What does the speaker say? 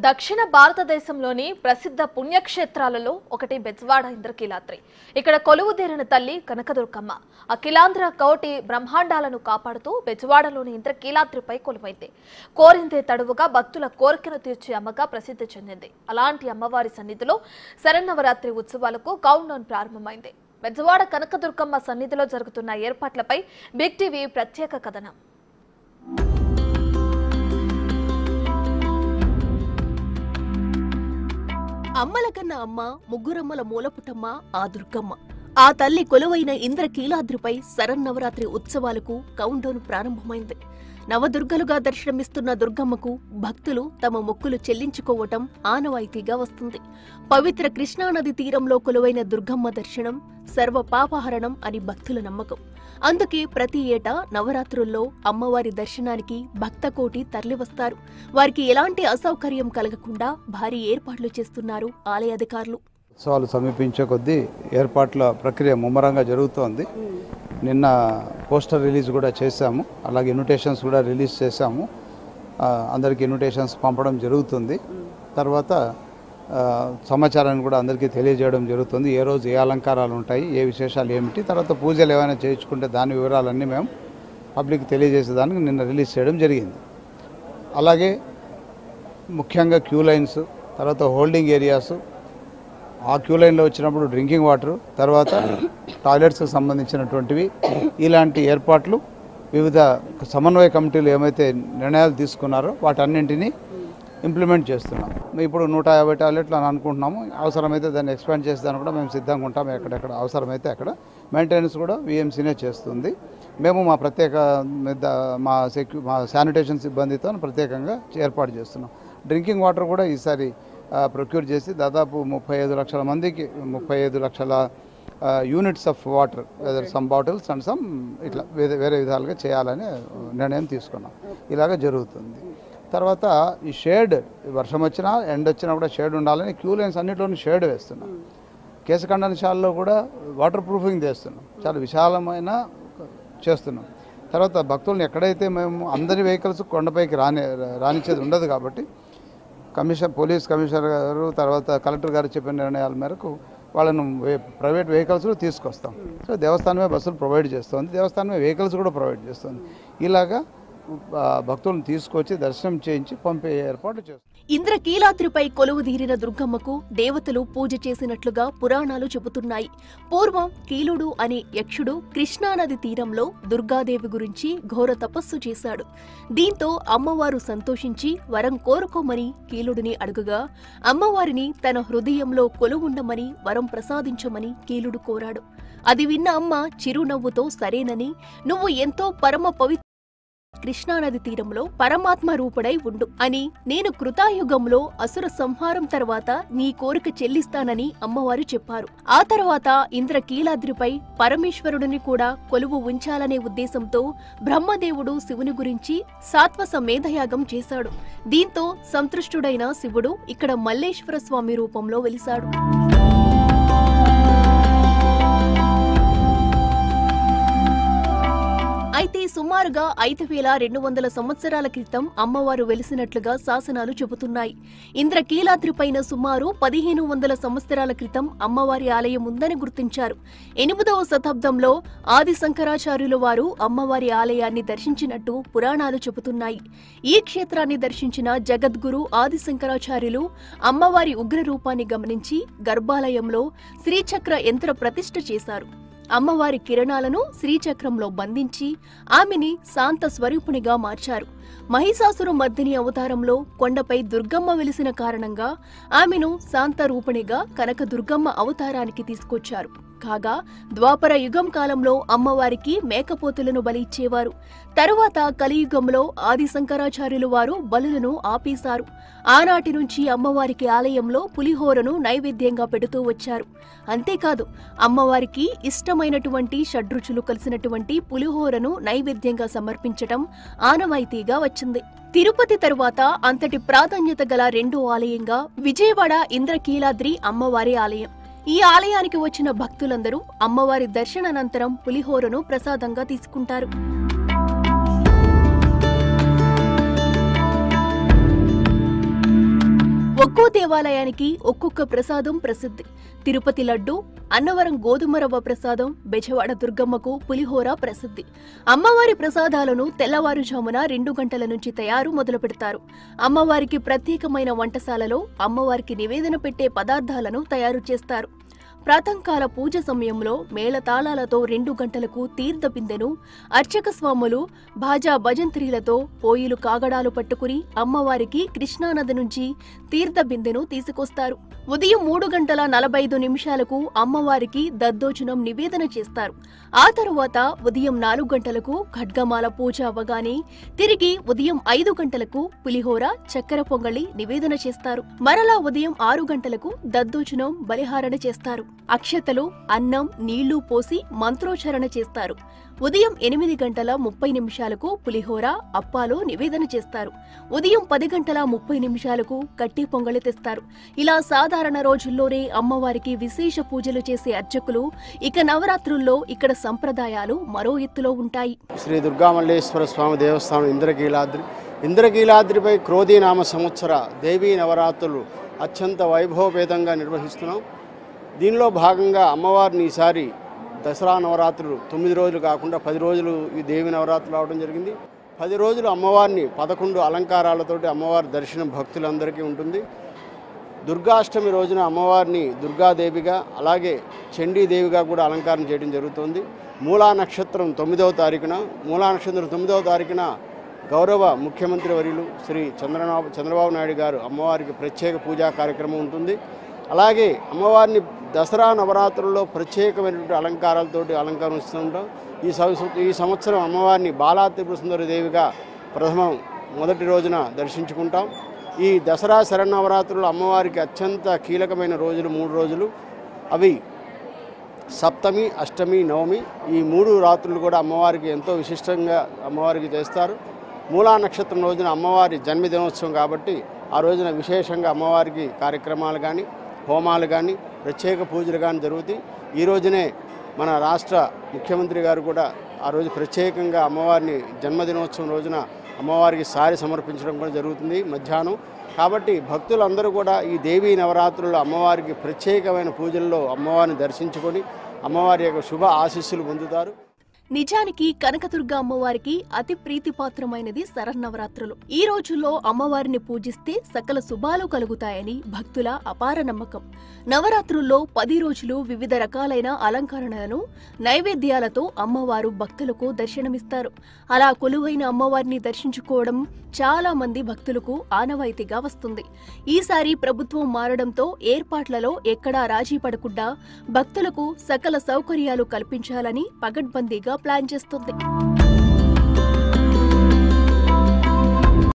దక్షిణ భారతదేశంలోని ప్రసిద్ధ పుణ్యక్షేత్రాలలో ఒకటి బెజవాడ ఇంద్రకీలాద్రి. ఇక్కడ కొలువుదీరిన తల్లి కనకదుర్గమ్మ అఖిలాంధ్ర కోటి బ్రహ్మాండాలను కాపాడుతూ బెజవాడలోని ఇంద్రకీలాద్రిపై కొలువైంది. కోరిందే తడువుగా భక్తుల కోరికను తీర్చే అమ్మగా ప్రసిద్ధి చెందింది. అలాంటి అమ్మవారి సన్నిధిలో శరన్నవరాత్రి ఉత్సవాలకు కౌంట్ డౌన్ ప్రారంభమైంది. బెజవాడ కనకదుర్గమ్మ సన్నిధిలో జరుగుతున్న ఏర్పాట్లపై బిగ్ టీవీ ప్రత్యేక కథనం. అమ్మల కన్నా అమ్మ, ముగ్గురమ్మల మూలపుటమ్మ ఆ దుర్గమ్మ. ఆ తల్లి కొలువైన ఇంద్రకీలాద్రిపై శరన్నవరాత్రి ఉత్సవాలకు కౌంట్డౌన్ ప్రారంభమైంది. నవదుర్గలుగా దర్శనమిస్తున్న దుర్గమ్మకు భక్తులు తమ మొక్కులు చెల్లించుకోవటం ఆనవాయితీగా వస్తుంది. పవిత్ర కృష్ణానది తీరంలో కొలువైన దుర్గమ్మ దర్శనం సర్వ పాపహరణం అని భక్తుల నమ్మకం. అందుకే ప్రతి ఏటా నవరాత్రుల్లో అమ్మవారి దర్శనానికి భక్తకోటి తరలివస్తారు. వారికి ఎలాంటి అసౌకర్యం కలగకుండా భారీ ఏర్పాట్లు చేస్తున్నారు ఆలయ అధికారులు. ఉత్సవాలు సమీపించే కొద్దీ ఏర్పాట్ల ప్రక్రియ ముమ్మరంగా జరుగుతోంది. నిన్న పోస్టర్ రిలీజ్ కూడా చేశాము, అలాగే ఇన్విటేషన్స్ కూడా రిలీజ్ చేశాము. అందరికీ ఇన్విటేషన్స్ పంపడం జరుగుతుంది. తర్వాత సమాచారాన్ని కూడా అందరికీ తెలియజేయడం జరుగుతుంది. ఏ రోజు ఏ అలంకారాలు ఉంటాయి, ఏ విశేషాలు ఏమిటి, తర్వాత పూజలు ఏమైనా చేయించుకుంటే దాని వివరాలన్నీ మేము పబ్లిక్ తెలియజేసేదానికి నిన్న రిలీజ్ చేయడం జరిగింది. అలాగే ముఖ్యంగా క్యూ లైన్స్, తర్వాత హోల్డింగ్ ఏరియాస్, ఆ క్యూ లైన్లో వచ్చినప్పుడు డ్రింకింగ్ వాటర్, తర్వాత టాయిలెట్స్కి సంబంధించినటువంటివి, ఇలాంటి ఏర్పాట్లు వివిధ సమన్వయ కమిటీలు ఏమైతే నిర్ణయాలు తీసుకున్నారో వాటన్నింటినీ ఇంప్లిమెంట్ చేస్తున్నాం. ఇప్పుడు 150 టాయిలెట్లు అని అనుకుంటున్నాము. అవసరమైతే దాన్ని ఎక్స్పాండ్ చేసేదాన్ని కూడా మేము సిద్ధంగా ఉంటాము. ఎక్కడెక్కడ అవసరమైతే అక్కడ మెయింటెనెన్స్ కూడా విఎంసీనే చేస్తుంది. మేము మా ప్రత్యేక మా శానిటేషన్ సిబ్బందితో ప్రత్యేకంగా ఏర్పాటు చేస్తున్నాం. డ్రింకింగ్ వాటర్ కూడా ఈసారి ప్రొక్యూర్ చేసి దాదాపు 35 లక్షల మందికి 35 లక్షల units of water, some bottles and some ఇట్లా వేరే విధాలుగా చేయాలని నిర్ణయం తీసుకున్నాం. ఇలాగ జరుగుతుంది. తర్వాత ఈ షేడ్, వర్షం వచ్చినా ఎండ వచ్చినా కూడా షేడ్ ఉండాలని క్యూ లైన్స్ అన్నింటిలోనూ షేడ్ వేస్తున్నాం. కేశఖండనశాలలో కూడా వాటర్ ప్రూఫింగ్ చేస్తున్నాం. చాలా విశాలమైన చేస్తున్నాం. తర్వాత భక్తులను ఎక్కడైతే మేము అందరి వెహికల్స్ కొండపైకి రానిచ్చేది ఉండదు కాబట్టి పోలీస్ కమిషనర్ గారు, తర్వాత కలెక్టర్ గారు చెప్పిన నిర్ణయాల మేరకు వాళ్ళను ప్రైవేట్ వెహికల్స్ కూడా తీసుకొస్తాం. సో దేవస్థానమే బస్సులు ప్రొవైడ్ చేస్తుంది, దేవస్థానమే వెహికల్స్ కూడా ప్రొవైడ్ చేస్తుంది. ఇలాగా భక్తులను తీసుకొచ్చి దర్శనం చేయించి పంపే ఏర్పాటు చేస్తారు. ఇంద్రకీలాద్రిపై కొలువుదీరిన దుర్గమ్మకు దేవతలు పూజ చేసినట్లుగా పురాణాలు చెబుతున్నాయి. పూర్వం కీలుడు అనే యక్షుడు కృష్ణానది తీరంలో దుర్గాదేవి గురించి ఘోర తపస్సు చేశాడు. దీంతో అమ్మవారు సంతోషించి వరం కోరుకోమని కీలుడిని అడుగగా అమ్మవారిని తన హృదయంలో కొలువుండమని వరం ప్రసాదించమని కీలుడు కోరాడు. అది విన్న అమ్మ చిరునవ్వుతో సరేనని, నువ్వు ఎంతో పరమ పవిత్ర కృష్ణానది తీరంలో పరమాత్మ రూపుడై ఉండు అని, నేను కృతాయుగంలో అసుర సంహారం తర్వాత నీ కోరిక చెల్లిస్తానని అమ్మవారు చెప్పారు. ఆ తర్వాత ఇంద్రకీలాద్రిపై పరమేశ్వరుడిని కూడా కొలువు ఉంచాలనే ఉద్దేశంతో బ్రహ్మదేవుడు శివుని గురించి సాత్వస మేధయాగం చేశాడు. దీంతో సంతృష్టుడైన శివుడు ఇక్కడ మల్లేశ్వర స్వామి రూపంలో వెలిశాడు. అయితే సుమారుగా 5200 సంవత్సరాల క్రితం అమ్మవారు వెలిసినట్లుగా శాసనాలు చెబుతున్నాయి. ఇంద్రకీలాద్రిపైన సుమారు 1500 సంవత్సరాల క్రితం అమ్మవారి ఆలయం ఉందని గుర్తించారు. 8వ శతాబ్దంలో ఆది శంకరాచార్యుల వారు అమ్మవారి ఆలయాన్ని దర్శించినట్టు పురాణాలు చెబుతున్నాయి. ఈ క్షేత్రాన్ని దర్శించిన జగద్గురు ఆది శంకరాచార్యులు అమ్మవారి ఉగ్రరూపాన్ని గమనించి గర్భాలయంలో శ్రీచక్ర యంత్ర ప్రతిష్ఠ చేశారు. అమ్మవారి కిరణాలను శ్రీచక్రంలో బంధించి ఆమెని శాంత స్వరూపునిగా మార్చారు. మహిషాసుర మర్దిని అవతారంలో కొండపై దుర్గమ్మ వెలిసిన కారణంగా ఆమెను శాంత రూపిణిగా కనక దుర్గమ్మ అవతారానికి తీసుకొచ్చారు. కాగా ద్వాపర యుగం కాలంలో అమ్మవారికి మేకపోతులను బలి ఇచ్చేవారు. తరువాత కలియుగంలో ఆది శంకరాచార్యులు వారు బలులను ఆపేశారు. ఆనాటి నుంచి అమ్మవారికి ఆలయంలో పులిహోరను నైవేద్యంగా పెడుతూ వచ్చారు. అంతేకాదు అమ్మవారికి ఇష్టమైనటువంటి షడ్రుచులు కలిసినటువంటి పులిహోరను నైవేద్యంగా సమర్పించటం ఆనవాయితీగా వచ్చింది. తిరుపతి తరువాత అంతటి ప్రాధాన్యత గల రెండో ఆలయంగా విజయవాడ ఇంద్రకీలాద్రి అమ్మవారి ఆలయం. ఈ ఆలయానికి వచ్చిన భక్తులందరూ అమ్మవారి దర్శనానంతరం పులిహోరను ప్రసాదంగా తీసుకుంటారు. ఒక్కో దేవాలయానికి ఒక్కొక్క ప్రసాదం ప్రసిద్ధి. తిరుపతి లడ్డు, అన్నవరం గోధుమ రవ్వ ప్రసాదం, బెజవాడ దుర్గమ్మకు పులిహోర ప్రసిద్ధి. అమ్మవారి ప్రసాదాలను తెల్లవారుజామున 2 గంటల నుంచి తయారు మొదలు పెడతారు. అమ్మవారికి ప్రత్యేకమైన వంటశాలలో అమ్మవారికి నివేదన పెట్టే పదార్థాలను తయారు చేస్తారు. ప్రాతంకాల పూజ సమయంలో మేళతాళాలతో 2 గంటలకు తీర్థ బిందెను అర్చక స్వాములు భాజా భజంత్రీలతో పోయిలు కాగడాలు పట్టుకుని అమ్మవారికి కృష్ణానది నుంచి తీర్థ బిందెను తీసుకొస్తారు. ఉదయం 3:45 అమ్మవారికి దద్దోజనం నివేదన చేస్తారు. ఆ తరువాత ఉదయం 4 గంటలకు ఖడ్గమాల పూజ అవ్వగానే తిరిగి ఉదయం 5 గంటలకు పులిహోర, చక్కెర పొంగళి నివేదన చేస్తారు. మరలా ఉదయం 6 గంటలకు దద్దోజనం బలిహారణ చేస్తారు. అక్షతలు, అన్నం, నీళ్లు పోసి మంత్రోచ్చరణ చేస్తారు. ఉదయం 8:30 పులిహోర, అప్పాలు నివేదన చేస్తారు. ఉదయం 10:30 కట్టి పొంగలి తెస్తారు. ఇలా సాధారణ రోజుల్లోనే అమ్మవారికి విశేష పూజలు చేసే అర్చకులు ఇక నవరాత్రుల్లో ఇక్కడ సంప్రదాయాలు మరో ఎత్తులో ఉంటాయి. శ్రీ దుర్గామల్లేశ్వర స్వామి దేవస్థానం ఇంద్రకీలాద్రిపై క్రోధీనామ సంవత్సర దేవీ నవరాత్రులు అత్యంత వైభవపేతంగా నిర్వహిస్తున్నాం. దీనిలో భాగంగా అమ్మవారిని ఈసారి దసరా నవరాత్రులు 9 రోజులు కాకుండా 10 రోజులు ఈ దేవి నవరాత్రులు రావడం జరిగింది. 10 రోజులు అమ్మవారిని 11 అలంకారాలతోటి అమ్మవారి దర్శనం భక్తులందరికీ ఉంటుంది. దుర్గాష్టమి రోజున అమ్మవారిని దుర్గాదేవిగా అలాగే చండీదేవిగా కూడా అలంకారం చేయడం జరుగుతుంది. మూలా నక్షత్రం 9వ తారీఖున గౌరవ ముఖ్యమంత్రి వర్యులు శ్రీ చంద్రబాబు నాయుడు గారు అమ్మవారికి ప్రత్యేక పూజా కార్యక్రమం ఉంటుంది. అలాగే అమ్మవారిని దసరా నవరాత్రుల్లో ప్రత్యేకమైనటువంటి అలంకారాలతోటి అలంకరిస్తూ ఉంటాం. ఈ సంవత్సరం అమ్మవారిని బాలా త్రిపుర సుందరి దేవిగా మొదటి రోజున దర్శించుకుంటాం. ఈ దసరా శరన్నవరాత్రులు అమ్మవారికి అత్యంత కీలకమైన రోజులు 3 రోజులు. అవి సప్తమి, అష్టమి, నవమి. ఈ 3 రాత్రులు కూడా అమ్మవారికి ఎంతో విశిష్టంగా అమ్మవారికి చేస్తారు. మూలా నక్షత్రం రోజున అమ్మవారి జన్మదినోత్సవం కాబట్టి ఆ రోజున విశేషంగా అమ్మవారికి కార్యక్రమాలు కానీ, హోమాలు కానీ, ప్రత్యేక పూజలు కానీ జరుగుతాయి. ఈ రోజునే మన రాష్ట్ర ముఖ్యమంత్రి గారు కూడా ఆ రోజు ప్రత్యేకంగా అమ్మవారిని జన్మదినోత్సవం రోజున అమ్మవారికి సారి సమర్పించడం కూడా జరుగుతుంది మధ్యాహ్నం. కాబట్టి భక్తులందరూ కూడా ఈ దేవీ నవరాత్రుల్లో అమ్మవారికి ప్రత్యేకమైన పూజల్లో అమ్మవారిని దర్శించుకొని అమ్మవారి యొక్క శుభ ఆశీస్సులు పొందుతారు. నిజానికి కనకదుర్గ అమ్మవారికి అతి ప్రీతిపాత్రమైనది శరన్నవరాత్రులు. ఈ రోజుల్లో అమ్మవారిని పూజిస్తే సకల శుభాలు కలుగుతాయని భక్తుల అపార నమ్మకం. నవరాత్రుల్లో 10 రోజులు వివిధ రకాలైన అలంకరణలను, నైవేద్యాలతో అమ్మవారు భక్తులకు దర్శనమిస్తారు. అలా కొలువైన అమ్మవారిని దర్శించుకోవడం చాలా మంది భక్తులకు ఆనవాయితీగా వస్తుంది. ఈసారి ప్రభుత్వం మారడంతో ఏర్పాట్లలో ఎక్కడా రాజీ పడకుండా భక్తులకు సకల సౌకర్యాలు కల్పించాలని పగడ్బందీగా ప్లాన్ చేస్తుంది.